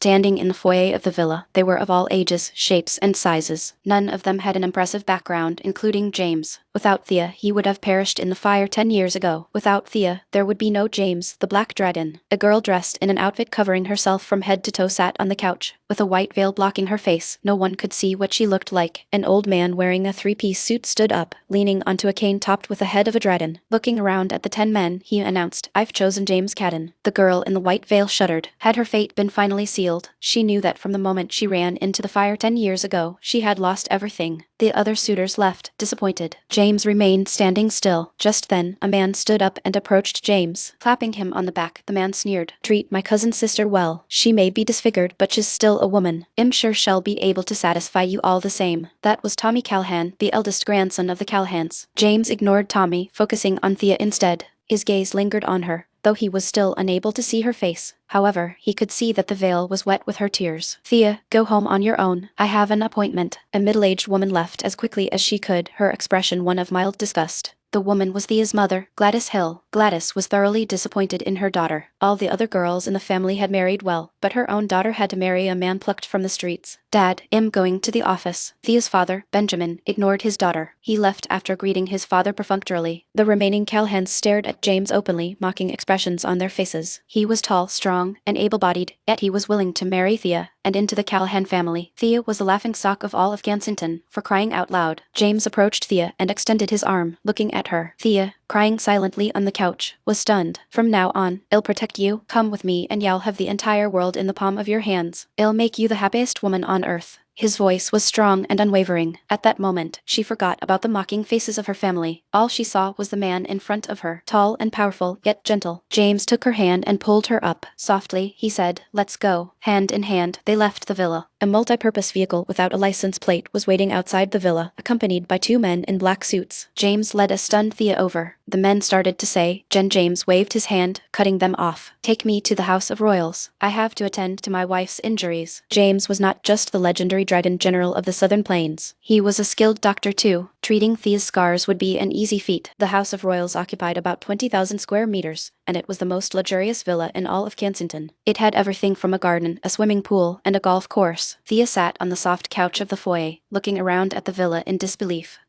Standing in the foyer of the villa, they were of all ages, shapes, and sizes. None of them had an impressive background, including James. Without Thea, he would have perished in the fire 10 years ago. Without Thea, there would be no James, the Black Dragon. A girl dressed in an outfit covering herself from head to toe sat on the couch, with a white veil blocking her face. No one could see what she looked like. An old man wearing a three-piece suit stood up, leaning onto a cane topped with the head of a dragon. Looking around at the 10 men, he announced, "I've chosen James Cadden." The girl in the white veil shuddered. Had her fate been finally sealed? She knew that from the moment she ran into the fire 10 years ago, she had lost everything. The other suitors left, disappointed. James remained standing still. Just then, a man stood up and approached James. Clapping him on the back, the man sneered, "Treat my cousin's sister well. She may be disfigured, but she's still a woman. I'm sure she'll be able to satisfy you all the same." That was Tommy Callahan, the eldest grandson of the Callahans. James ignored Tommy, focusing on Thea instead. His gaze lingered on her, though he was still unable to see her face. However, he could see that the veil was wet with her tears. "Thea, go home on your own. I have an appointment." A middle-aged woman left as quickly as she could, her expression one of mild disgust. The woman was Thea's mother, Gladys Hill. Gladys was thoroughly disappointed in her daughter. All the other girls in the family had married well, but her own daughter had to marry a man plucked from the streets. "Dad, I'm going to the office." Thea's father, Benjamin, ignored his daughter. He left after greeting his father perfunctorily. The remaining Callahans stared at James openly, mocking expressions on their faces. He was tall, strong, and able-bodied, yet he was willing to marry Thea, and into the Callahan family. Thea was the laughingstock of all of Kensington, for crying out loud. James approached Thea and extended his arm, looking at her. Thea, crying silently on the couch, was stunned. "From now on, I'll protect you. Come with me and you'll have the entire world in the palm of your hands. I'll make you the happiest woman on earth." His voice was strong and unwavering. At that moment, she forgot about the mocking faces of her family. All she saw was the man in front of her, tall and powerful, yet gentle. James took her hand and pulled her up. Softly, he said, "Let's go." Hand in hand, they left the villa. A multi-purpose vehicle without a license plate was waiting outside the villa, accompanied by 2 men in black suits. James led a stunned Thea over. The men started to say, James waved his hand, cutting them off. "Take me to the House of Royals. I have to attend to my wife's injuries." James was not just the legendary dragon general of the Southern Plains. He was a skilled doctor too. Treating Thea's scars would be an easy feat. The House of Royals occupied about 20,000 square meters, and it was the most luxurious villa in all of Kensington. It had everything from a garden, a swimming pool, and a golf course. Thea sat on the soft couch of the foyer, looking around at the villa in disbelief.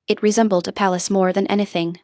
It resembled a palace more than anything.